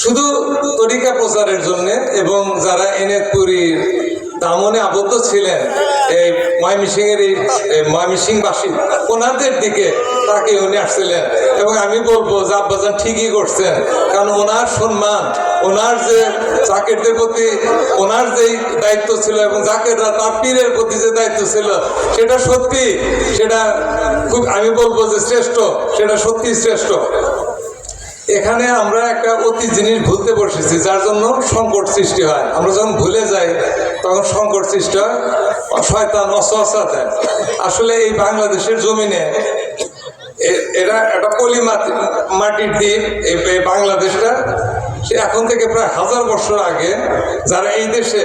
শুধু তরিকা প্রচারের জন্য, এবং যারা এনেকপুরীর দামনে আবদ্ধ ছিলেন এই ময়মনসিংহের এই ময়মনসিংহবাসী, ওনাদের দিকে তাকে উনি আসছিলেন। এবং আমি বলবো যে আব্বাজান ঠিকই করছেন, কারণ ওনার সম্মান, ওনার যে জাকেরদের প্রতি ওনার যেই দায়িত্ব ছিল এবং জাকেররা তার পীরের প্রতি যে দায়িত্ব ছিল, সেটা সত্যি, সেটা খুব, আমি বলবো যে শ্রেষ্ঠ, সেটা সত্যি শ্রেষ্ঠ। এখানে আমরা একটা অতি জিনিস ভুলতে বসেছি, যার জন্য সংকট সৃষ্টি হয়। আমরা যখন ভুলে যাই তখন সংকট সৃষ্টি হয়, শয়তান অসহসা দেয়। আসলে এই বাংলাদেশের জমিনে এরা একটা পলি মাটির দ্বীপ, এই বাংলাদেশটা। সে এখন থেকে প্রায় 1000 বছর আগে যারা এই দেশে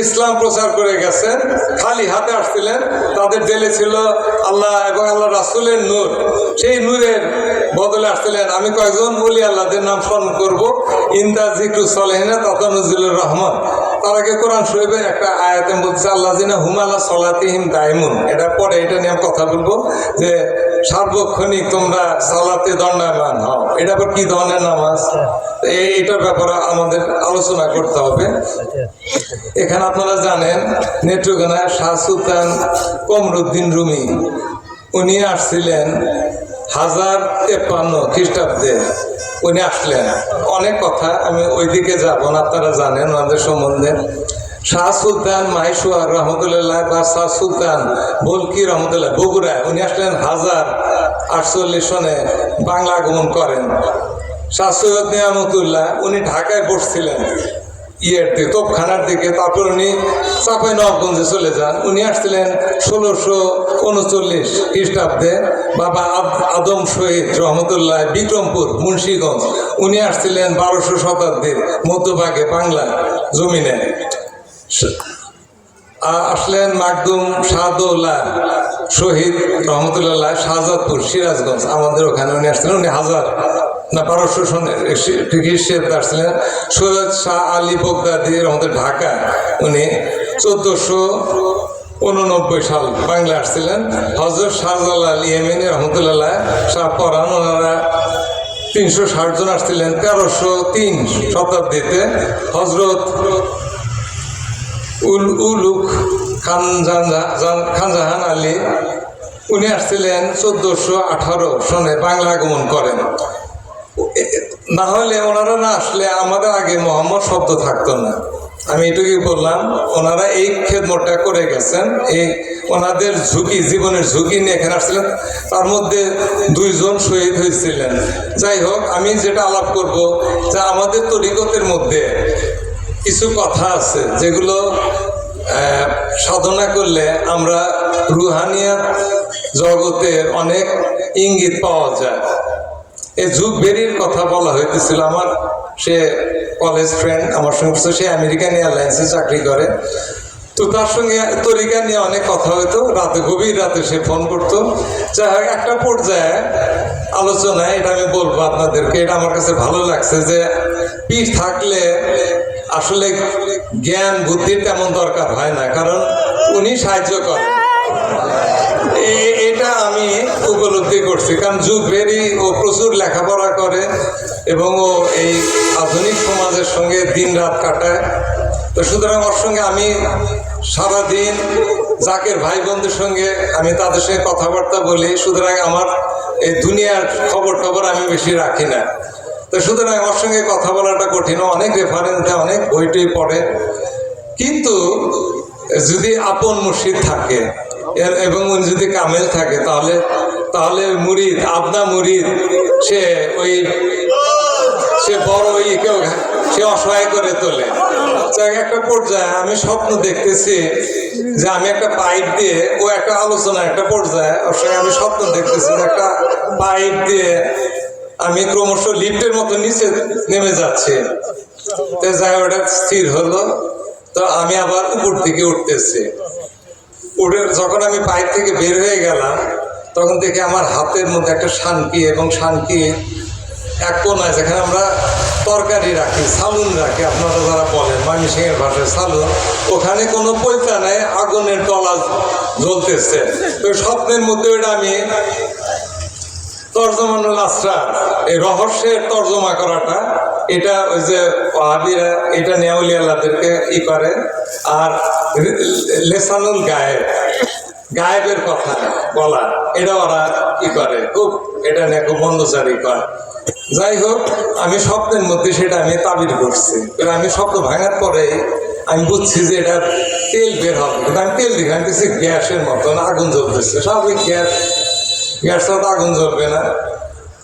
ইসলাম প্রচার করে গেছেন, খালি হাতে আসছিলেন, তাদের জেলে ছিল আল্লাহ এবং আল্লাহ রাসূলের নূর। সেই নূরের বদলে আসছিলেন। আমি কয়েকজন ওলি আল্লাহদের নাম স্মরণ করবো। ইন্দা জিকরু সলেহিনা তথা নজরুল রহমান। তার আগে কোরআন শরীফের একটা আয়াতে বলছে আল্লাহ জিনা হুমালা সলাতিহিম দাইমুন। এটা পরে এটা নিয়ে আমি কথা বলবো যে সার্বক্ষণিক তোমরা সালাতে দণ্ডায়মান হও। এটা আবার কি ধরনের নামাজ, এইটার ব্যাপারে আমাদের আলোচনা করতে হবে। এখানে আপনারা জানেন নেত্রকোনায় শাহ সুলতান কমরুদ্দিন রুমি, উনি আসছিলেন 1053 খ্রিস্টাব্দে। উনি আসলেন, অনেক কথা আমি ওইদিকে যাব না, আপনারা জানেন ওনাদের সম্বন্ধে। শাহ সুলতান মাহেশ্বর রহমতুল্লাহ বা শাহ সুলতান বলকি রহমতুল্লাহ বগুড়ায়, উনি আসলেন 1048 সনে বাংলা আগমন করেন। শাহ সৈয়দ নিয়ামতুল্লাহ উনি ঢাকায় বসছিলেন ইয়ের দিকে, তোপখানার দিকে। তারপর উনি চাঁপাইনবাবগঞ্জে চলে যান। উনি আসছিলেন 1639 খ্রিস্টাব্দে। বাবা আদম শহীদ রহমতুল্লাহ বিক্রমপুর মুন্সিগঞ্জ, উনি আসছিলেন 1200 শতাব্দীর মধ্যভাগে বাংলা জমিনে। আসলেন মাকদুম শাহদৌল্লাহ শহীদ রহমতুল্লাহ শাহজাদপুর সিরাজগঞ্জ, আমাদের ওখানে উনি আসছিলেন। উনি 1200 সনের খ্রিস্টাব্দে আসছিলেন। সৈয়দ শাহ আলী বগদাদি রহমতুল ঢাকা, উনি 1489 সাল বাংলা আসছিলেন। হজরত শাহজালাল ইয়েমেনি রহমতুল্লাহ শাহ পরান, ওনারা 360 জন আসছিলেন 1303 শতাব্দীতে। হজরত উলুক খানজাহান আলী, উনি আসছিলেন 1418 সনে বাংলা আগমন করেন। না হলে ওনারা না আসলে আমাদের আগে মোহাম্মদ শব্দ থাকতো না। আমি এটুকুই বললাম, ওনারা এই খেদমতটা করে গেছেন। এই ওনাদের ঝুঁকি, জীবনের ঝুঁকি নিয়ে এখানে আসছিলেন। তার মধ্যে 2 জন শহীদ হয়েছিলেন। যাই হোক, আমি যেটা আলাপ করব যে আমাদের তরিকতের মধ্যে কিছু কথা আছে যেগুলো সাধনা করলে আমরা রুহানিয়াত জগতের অনেক ইঙ্গিত পাওয়া যায়। এই যুগবেরির কথা বলা হইতেছিল। আমার সে কলেজ ফ্রেন্ড আমার সঙ্গে, সে আমেরিকান এয়ারলাইন্সে চাকরি করে। তো তার সঙ্গে তরিকা নিয়ে অনেক কথা হইতো, রাতে গভীর রাতে সে ফোন করতো। যাই হোক, একটা পর্যায়ে আলোচনায় এটা আমি বলবো আপনাদেরকে, এটা আমার কাছে ভালো লাগছে যে পীর থাকলে আসলে জ্ঞান বুদ্ধির তেমন দরকার হয় না, কারণ উনি সাহায্য করেন। এটা আমি উপলব্ধি করছি, কারণ যুগবেরি ও প্রচুর লেখাপড়া করে এবং ও এই আধুনিক সমাজের সঙ্গে দিন রাত কাটায়। তো সুতরাং ওর সঙ্গে আমি সারাদিন জাকের ভাই বোনদের সঙ্গে আমি তাদের সঙ্গে কথাবার্তা বলি। সুতরাং আমার এই দুনিয়ার খবর টবর আমি বেশি রাখি না। তো সুতরাং ওর সঙ্গে কথা বলাটা কঠিন। অনেক রেফারেন্স দেয়, অনেক বইটই পড়ে। কিন্তু যদি আপন মুর্শিদ থাকে এবং উনি যদি কামেল থাকে, তাহলে মুরিদ, আপনা মুরিদ, সে বড় কেউ সে অসহায় করে তোলে। একটা পর্যায়ে আমি স্বপ্ন দেখতেছি যে আমি একটা পাইপ দিয়ে, ও একটা আলোচনা, একটা পর্যায়ে ওর সঙ্গে আমি স্বপ্ন দেখতেছি যে একটা পাইপ দিয়ে আমি ক্রমশ লিফটের মতো নিচে নেমে যাচ্ছি। তো যাই ওটা স্থির হলো। তো আমি আবার উপর থেকে উঠতেছি। উঠে যখন আমি পাইপ থেকে বের হয়ে গেলাম, তখন দেখি আমার হাতের মধ্যে একটা শানকি, এবং শানকি এক কোনায় যেখানে আমরা তরকারি রাখি, সালুন রাখি, আপনারা যারা বলেন ময়মনসিংহের ভাষায় সালুন, ওখানে কোনো পয়সা নেই, আগুনের তলা জ্বলতেছে। তো স্বপ্নের মধ্যে ওটা আমি তর্জমানুল আসরার, এই রহস্যের তর্জমা করাটা, এটা ওই যে ওয়াহাবিরা এটা নেওয়ালিয়ালাদেরকে ই করে। আর লেসানুল গায়েব, গায়েবের কথা বলা, এটা ওরা কি করে, খুব এটা নিয়ে খুব বন্ধচারী করে। যাই হোক, আমি স্বপ্নের মধ্যে সেটা আমি তাবির করছি। আমি স্বপ্ন ভাঙার পরে আমি বুঝছি যে এটা তেল বের হবে, কিন্তু আমি তেল দেখে আমি দেখছি গ্যাসের মতন আগুন জ্বলতেছে। স্বাভাবিক গ্যাসটা তো আগুন জ্বলবে না।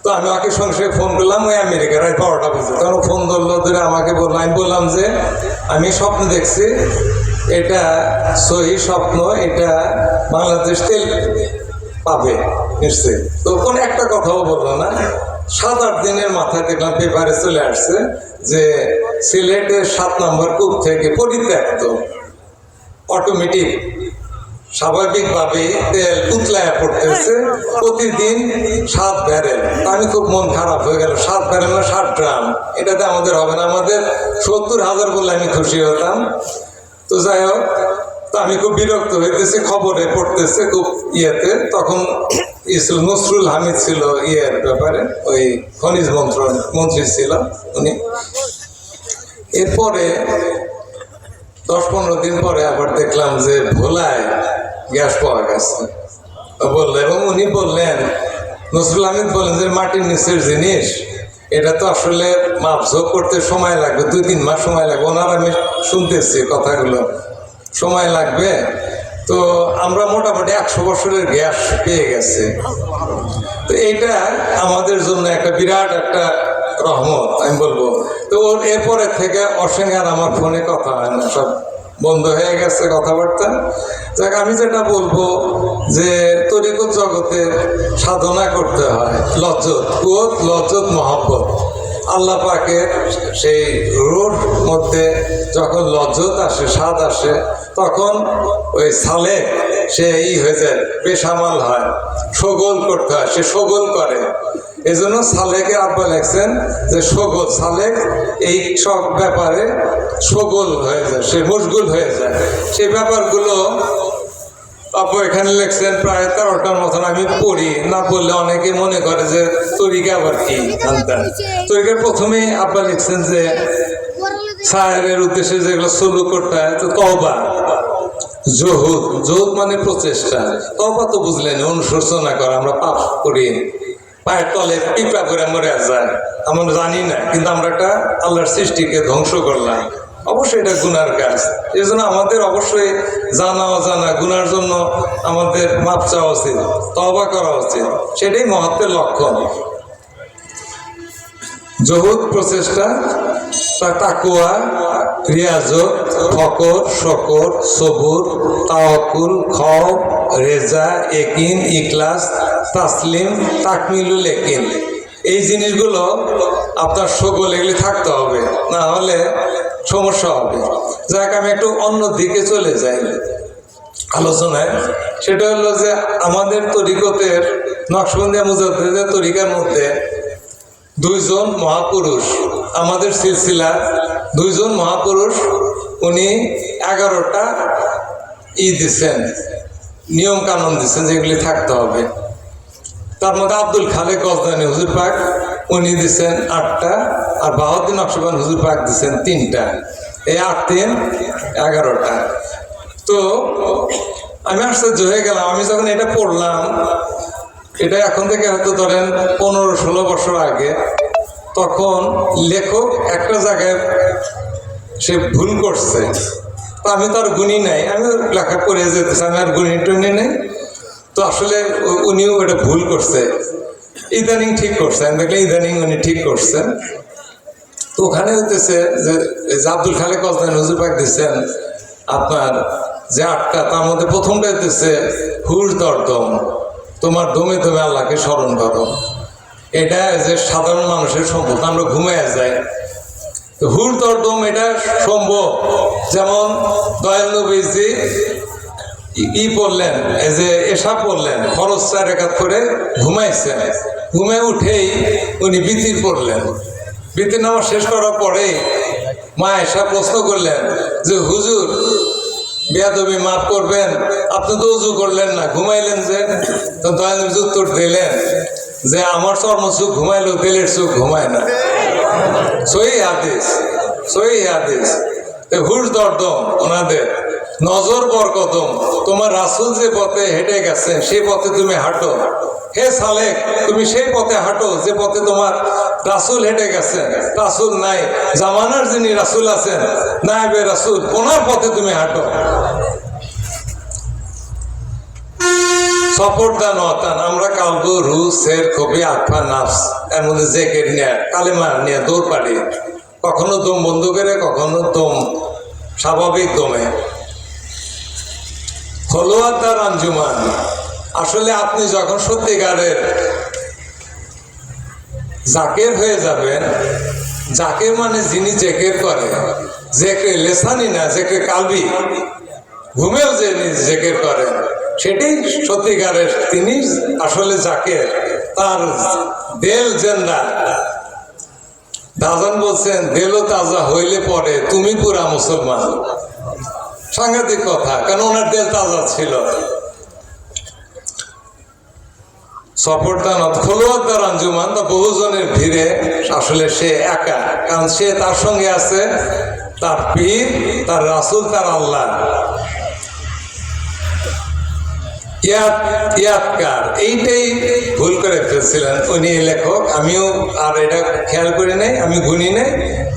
তো আমি ওকে সঙ্গে ফোন করলাম, ওই আমেরিকার 12টা বাজে। তখন ফোন ধরলো, ধরে আমাকে বললো, আমি বললাম যে আমি স্বপ্ন দেখছি, এটা সহি স্বপ্ন, এটা বাংলাদেশ তেল পাবে নিশ্চয়ই। তো কোনো একটা কথাও বললো না। 7-8 দিনের মাথায় দেখলাম পেপারে চলে আসছে যে সিলেটের 7 নম্বর কূপ থেকে পরিত্যক্ত অটোমেটিক স্বাভাবিকভাবে তেল উতলায় পড়তেছে প্রতিদিন 7 ব্যারেল। আমি খুব মন খারাপ হয়ে গেল, 7 ব্যারেল না 7 ড্রাম, এটাতে আমাদের হবে না, আমাদের 70,000 বলে আমি খুশি হতাম। তো যাই হোক, তো আমি খুব বিরক্ত হইতেছি, খবরে পড়তেছে খুব ইয়েতে। তখন নসরুল হামিদ ছিল ইয়ের ব্যাপারে, ওই খনিজ মন্ত্রী ছিল উনি। এরপরে 10-15 দিন পরে আবার দেখলাম যে ভোলায় গ্যাস পাওয়া গেছে বললো। এবং উনি বললেন, নসরুল হামিদ বললেন যে মাটির নিচের জিনিস, এটা তো আসলে মাপঝোপ করতে সময় লাগবে, 2-3 মাস সময় লাগবে। ওনার আমি শুনতেছি কথাগুলো, সময় লাগবে। তো আমরা মোটামুটি 100 বছরের গ্যাস পেয়ে গেছে। তো এইটা আমাদের জন্য একটা বিরাট একটা রহমত আমি বলবো। তো ওর এরপরের থেকে ওর সঙ্গে আর আমার ফোনে কথা হয় না, সব বন্ধ হয়ে গেছে কথাবার্তা। যাক, আমি যেটা বলবো যে তরিকত জগতে সাধনা করতে হয় লজ্জত মহব্বত। আল্লাহ পাকের সেই রুর মধ্যে যখন লজ্জত আসে, স্বাদ আসে, তখন ওই সালে সে হয়ে যায়, বেসামাল হয়, সগোল করতে হয়, সে সগোল করে। এই জন্য সালেকে আব্বা লেখছেন যে সগোল, সালেক এই সব ব্যাপারে সগোল হয়ে যায়, সে মশগুল হয়ে যায়। সেই ব্যাপারগুলো আপু এখানে লেখছেন প্রায় 13টার মতন। আমি পড়ি না, বললে অনেকে মনে করে যে তরিকা আবার কি জানতেন। তরিকার প্রথমেই আব্বা লিখছেন যে সাহেবের উদ্দেশ্যে যেগুলো সলু করতে হয়, তো তওবা, জহুদ মানে প্রচেষ্টা, তওবা তো বুঝলেন অনুশোচনা করা। আমরা পাপ করি, পায়ের তলে পিঁপড়া করে মরে যায়, আমরা জানি না, কিন্তু আমরা একটা আল্লাহর সৃষ্টিকে ধ্বংস করলাম। অবশ্যই এটা গুনার কাজ। এই জন্য আমাদের অবশ্যই জানা অজানা গুনার জন্য আমাদের মাপ চাওয়া উচিত, তওবা করা উচিত, সেটাই মহত্বের লক্ষণ। জহুদ প্রচেষ্টা, তাকওয়া, রিয়াজত, ফকর, শকর, সবুর, তাওয়াক্কুল, খওফ, রেজা, ইয়াকিন, ইখলাস, তাসলিম, তাকমিলুল ইয়াকিন, এই জিনিসগুলো আপনার সকল এগুলি থাকতে হবে, না হলে সমস্যা হবে। যাক, আমি একটু অন্য দিকে চলে যাই আলোচনায়। সেটা হলো যে আমাদের তরিকতের নকশবন্দিয়া মুজাদ্দিদের তরিকার মধ্যে 2 জন মহাপুরুষ, আমাদের সিলসিলার 2 জন মহাপুরুষ, উনি 11টা দিচ্ছেন, নিয়ম কানুন দিচ্ছেন যেগুলি থাকতে হবে। তার মধ্যে আব্দুল খালেক গজদানি হুজুর পাক উনি দিচ্ছেন 8টা, আর বাহাউদ্দিন নকশবন্দি হুজুর পাক দিচ্ছেন 3টা। এই 8-3 11টা। তো আমি আশ্চর্য হয়ে গেলাম, আমি যখন এটা পড়লাম, এটা এখন থেকে হয়তো ধরেন 15-16 বছর আগে, তখন লেখক একটা জায়গায় সে ভুল করছে, তো আমি তো আর গুণী নাই, আমি লেখা করে যেতেছি, আমি আর গুণী টুনি নেই। তো আসলে উনিও এটা ভুল করছে, ইদানিং ঠিক করছে, আমি দেখলে ইদানিং উনি ঠিক করছেন। তো ওখানে হইতেছে যে আব্দুল খালেক গজদানি হুজুর পাক দিচ্ছেন আপনার যে 8টা, তার মধ্যে প্রথমটা হইতেছে হুশ দরদম, তোমার দমে দমে আল্লাহকে স্মরণ করো। এটা যে সাধারণ মানুষের সম্ভব, আমরা ঘুমিয়ে যাই। হুশ দরদম এটা সম্ভব, যেমন দয়াল নবীজি পড়লেন, এই যে এশা পড়লেন, ফরজ 4 রাকাত করে ঘুমাইছেন, ঘুমে উঠেই উনি বিতির পড়লেন। বিতির নামাজ শেষ করার পরে মা এশা প্রশ্ন করলেন যে হুজুর বেয়াদবি মাফ করবেন, আপনি তো উজু করলেন না, ঘুমাইলেন যে? তো দয়াল নবী উত্তর দিলেন যে আমার চর্ম চোখ ঘুমাইলো তেলের চোখ ঘুমায় না। সহি হাদিস, সহি হাদিস। হুশ দরদম ওনাদের, নজর বরকদম। তোমার রাসূল যে পথে হেঁটে গেছেন সেই পথে তুমি হাঁটো। হে সালেক, তুমি সেই পথে হাঁটো যে পথে তোমার রাসূল হেঁটে গেছেন। রাসূল নাই, জামানার যিনি রাসূল আছেন, নায়েবে রাসূল, ওনার পথে তুমি হাঁটো। সফরদান অতান, আমরা কালবু রু সের কবি আফা নাফস, এর মধ্যে জেকের নিয়ে কালেমা নিয়ে দৌড় পাড়ি, কখনো দম বন্ধ করে, কখনো দম স্বাভাবিক দমে। খোলোয়াদার আঞ্জুমান, আসলে আপনি যখন সত্যিকারের জাকের হয়ে যাবেন, জাকের মানে যিনি জেকের করে, জেকে লেসানি না, জেকে কালবি, ঘুমেও যে জেকের করেন, সেটাই সত্যিকারের, তিনি আসলে জাকের, তার দেল জেন্দা। দাজান বলছেন, দেলও তাজা হইলে পরে তুমি পুরা মুসলমান। সাংঘাতিক কথা, কারণ ওনার দেল তাজা ছিল। সফরদানত খোলোয়াদার আঞ্জুমান, তা বহুজনের ভিড়ে আসলে সে একা, কারণ সে তার সঙ্গে আছে তার পীর, তার রাসূল, তার আল্লাহ। ইয়াদকার, এইটাই ভুল করে ফেলছিলেন উনি লেখক, আমিও আর এটা খেয়াল করি নাই, আমি গুনি নাই।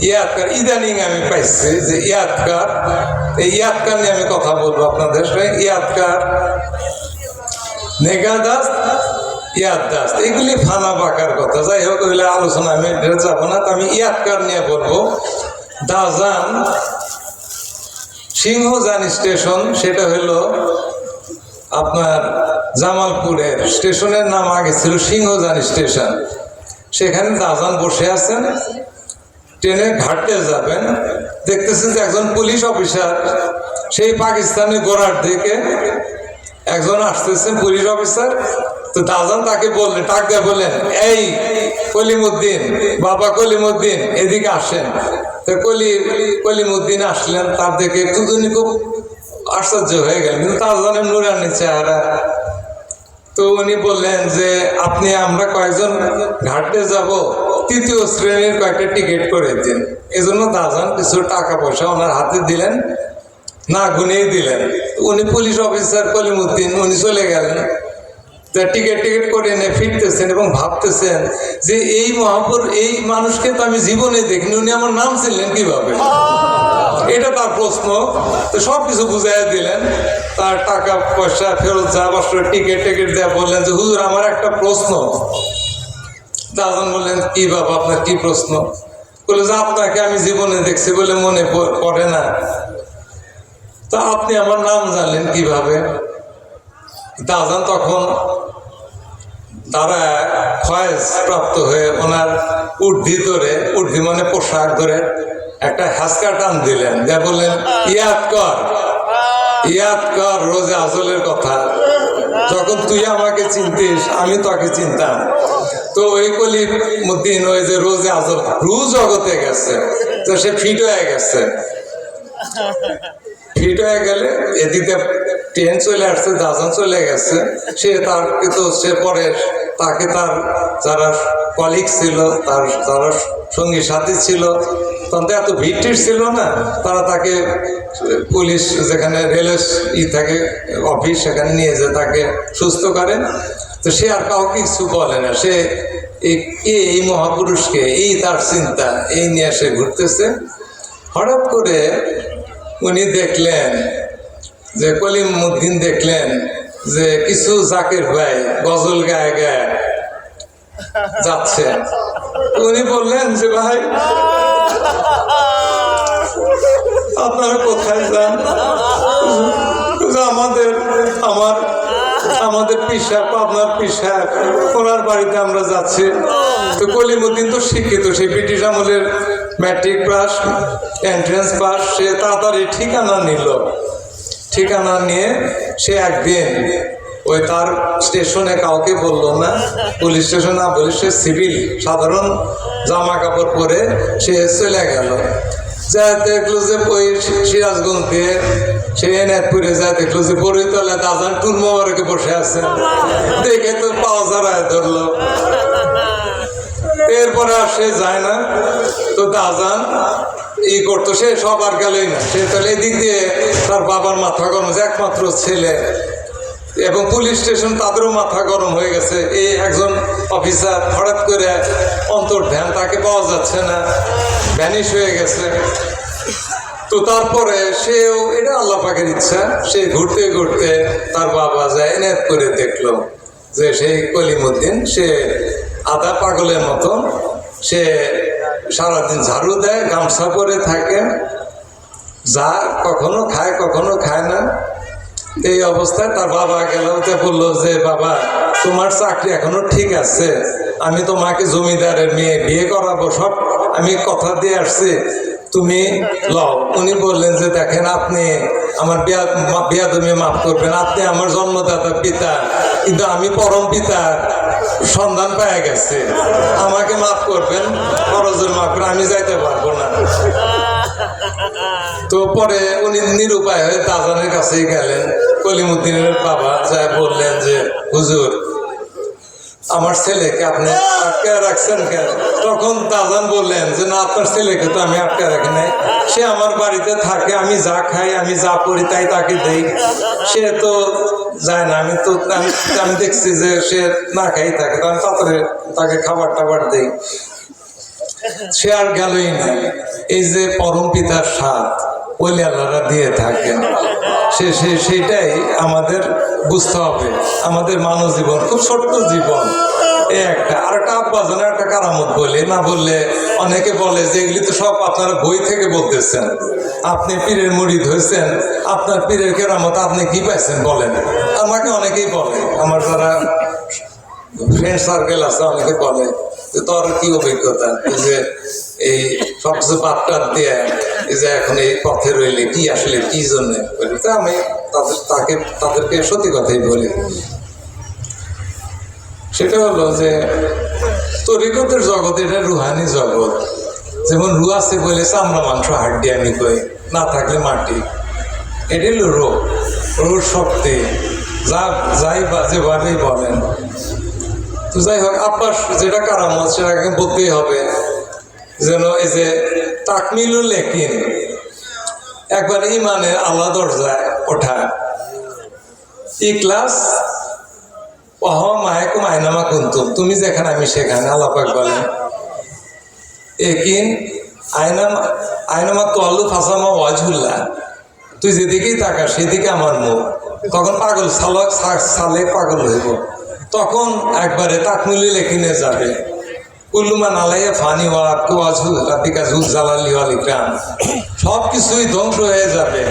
ইয়াদকার ইদানিং আমি পাইছি যে ইয়াদকার, এই ইয়াদকার নিয়ে আমি কথা বলবো আপনাদের সঙ্গে। ইয়াদকার, নেগাদাস, ইয়াদদাস, এগুলি ফানা বাঁকার কথা। যাই হোক, ওইগুলো আলোচনা আমি যাবো না, আমি ইয়াদকার নিয়ে বলবো। দাজান সিংহজান স্টেশন, সেটা হলো আপনার জামালপুরের স্টেশনের নাম আগে ছিল সিংহজান স্টেশন। সেখানে দাজান বসে আছেন, ট্রেনে ঘাটতে যাবেন, দেখতেছেন যে একজন পুলিশ অফিসার সেই পাকিস্তানের গোড়ার দিকে একজন আসতেছেন পুলিশ অফিসার। তো দাজান তাকে বললেন, ডাক দিয়ে বললেন, এই কলিমুদ্দিন, বাবা কলিমুদ্দিন, এদিকে আসেন। তো কলিমুদ্দিন আসলেন, তার দেখে দুজনই খুব আশ্চর্য হয়ে গেলেন, কিন্তু দাজানের নুরানি চেহারা। তো উনি বললেন যে আপনি, আমরা কয়েকজন ঘাটে যাব, ৩য় শ্রেণীর কয়েকটা টিকিট করে দিন। এজন্য দাজান কিছু টাকা পয়সা ওনার হাতে দিলেন, না গুনেই দিলেন। উনি পুলিশ অফিসার কলিমুদ্দিন, উনি চলে গেলেন। টিকিট করে এনে ফিরতেছেন এবং ভাবতেছেন যে এই মহাপুর, এই মানুষকে তো আমি জীবনে দেখিনি, উনি আমার নাম ছিলেন কিভাবে, এটা তার প্রশ্ন। তো সবকিছু বুঝাই দিলেন, তার টাকা পয়সা ফেরত যাওয়ার টিকিট দেওয়া, বললেন যে হুজুর আমার একটা প্রশ্ন। দাজান বললেন, কি বাবা আপনার কি প্রশ্ন? বলে যে আপনাকে আমি জীবনে দেখছি বলে মনে পড়ে না, তা আপনি আমার নাম জানলেন কিভাবে? দাজান তখন তারা ফয়েজ প্রাপ্ত হয়ে ওনার উর্ধি ধরে, উর্ধি মানে পোশাক ধরে একটা হ্যাসকা টান দিলেন, যা বললেন, ইয়াদ কর রোজে আজলের কথা, যখন তুই আমাকে চিনতিস আমি তোকে চিনতাম। তো ওই কলিমুদ্দিন, ওই যে রোজে আজল, রু জগতে গেছে, তো সে ফিট হয়ে গেছে। ফিট হয়ে গেলে এদিকে ট্রেন চলে আসছে, দাজান চলে গেছে। সে তার কিন্তু সে পরে তাকে তার যারা কলিগ ছিল, তার যারা সঙ্গী সাথী ছিল, তখন এত ভিড় ছিল না, তারা তাকে পুলিশ যেখানে রেলওয়ে থাকে অফিস, সেখানে নিয়ে যে তাকে সুস্থ করেন। তো সে আর কাউকে কিছু বলে না, সে এই মহাপুরুষকে, এই তার চিন্তা, এই নিয়ে সে ঘুরতেছে। হঠাৎ করে উনি দেখলেন যে কলিমুদ্দিন দেখলেন যে কিছু জাকির ভাই গজল গায়ে গায়ে যাচ্ছে। উনি বললেন যে ভাই আপনারা কোথায় যান? আমাদের পিসাব, আপনার পিসাব, ওনার বাড়িতে আমরা যাচ্ছি। তো কলিমুদ্দিন তো শিক্ষিত, সেই ব্রিটিশ আমলের ম্যাট্রিক পাস, এন্ট্রেন্স পাস, সে তাড়াতাড়ি ঠিকানা নিল। ঠিকানা নিয়ে সে একদিন ওই তার স্টেশনে কাউকে বললো না, পুলিশ স্টেশন না বলে সে সিভিল সাধারণ জামা কাপড় পরে সে চলে গেল। যা দেখলো যে ওই সিরাজগঞ্জ দিয়ে সে এনায়তপুরে যা দেখলো যে বড়ইতলায় দাজান টুল মোবারকে বসে আছে, দেখে তো পাওয়া জড়ায় ধরলো। এরপরে আর সে যায় না, তো দাজান ই করতো, সে সবার গেলই না, সে তাহলে এদিক দিয়ে তার বাবার মাথা গরম, একমাত্র ছেলে, এবং পুলিশ স্টেশন তাদেরও মাথা গরম হয়ে গেছে। এই একজন অফিসার হঠাৎ করে অন্তর্ধ্যান, তাকে পাওয়া যাচ্ছে না, ভ্যানিশ হয়ে গেছে। তো তারপরে সেও, এটা আল্লাহ পাকের ইচ্ছা, সে ঘুরতে ঘুরতে তার বাবা যায় এনায়েত করে দেখলো যে সেই কলিমুদ্দিন, সে আধা পাগলের মতন, সে সারাদিন ঝাড়ু দেয়, গামছা পরে থাকে, যা কখনো খায় কখনো খায় না। এই অবস্থায় তার বাবা গেল, বললো যে বাবা, তোমার চাকরি এখনো ঠিক আছে, আমি তোমাকে জমিদারের মেয়ে বিয়ে করাবো, সব আমি কথা দিয়ে আসছি, তুমি লও। উনি বললেন যে দেখেন, আপনি আমার বিয়াদমি মাফ করবেন, আপনি আমার জন্মদাতা পিতা, কিন্তু আমি পরম পিতার সন্ধান পেয়ে গেছে, আমাকে মাফ করবেন, খরচের মাফ করে আমি যাইতে পারবো না। তো পরে উনি নিরুপায় হয়ে দাজানের কাছেই গেলেন। কলিমুদ্দিনের বাবা যা বললেন যে হুজুর, আমার ছেলেকে আপনি আটকে রাখছেন কেন? তখন দাজান বললেন যে না, আপনার ছেলেকে তো আমি আটকে রাখি নাই, সে আমার বাড়িতে থাকে, আমি যা খাই আমি যা করি তাই তাকে দেই, সে তো যায় না, আমি দেখছি যে সে না খাই থাকে, তো আমি তাড়াতাড়ি তাকে খাবার টাবার দেই, সে আর গেলই না। এই যে পরম পিতার স্বাদ ওলি আল্লাহরা দিয়ে থাকেন, সেইটাই আমাদের বুঝতে হবে। আমাদের মানব জীবন খুব ছোট্ট জীবন, এই একটা। আর একটা আব্বাজানের একটা কারামত বলে, না বললে অনেকে বলে যে এগুলি তো সব আপনারা বই থেকে বলতেছেন, আপনি পীরের মুরিদ হয়েছেন, আপনার পীরের কেরামত আপনি কি পাইছেন বলেন। আমাকে অনেকেই বলে, আমার যারা ফ্রেন্ড সার্কেল আছে অনেকে বলে যে তোর কি অভিজ্ঞতা, এই যে এই সবকিছু বাদ দিয়ে এই যে এখন এই পথে রইলে কি আসলে কি জন্য বলি। তা আমি তাদেরকে সত্যি কথাই বলি, সেটা হলো যে তরিকতের জগৎ এটা রুহানি জগৎ। যেমন রু আছে বলে চামড়া মাংস হাড্ডি আমি কই, না থাকলে মাটি, এটা হলো রোগ, রোগ শক্তি, যাই বা যেভাবেই বলেন। তো যাই হোক, আব্বাস যেটা কারামত সেটাকে বলতেই হবে, যেন এই যে তাকমিলুল ইয়াকিন, একবার ইমানের আল্লাহ দরজায় ওঠা, ইখলাস, মায়াকুম আয়নামা কুনতুম, তুমি যেখানে আমি সেখানে, আল্লাহ পাক বলেন। ইয়াকিন, আয়নামা তোয়াল্লু ফাসামা ওয়াজহুল্লাহ, তুই যেদিকেই তাকাস সেদিকে আমার মুখ। তখন পাগল সালে পাগল হইব, তখন একবারে তাকমিলুল ইয়াকিনে যাবে। কুল্লুমান আলাইয়া ফানি ওয়াজহুল রাব্বিকা যুল জালালি ওয়াল ইকরাম, সব কিছুই ধ্বংস হয়ে যাবে।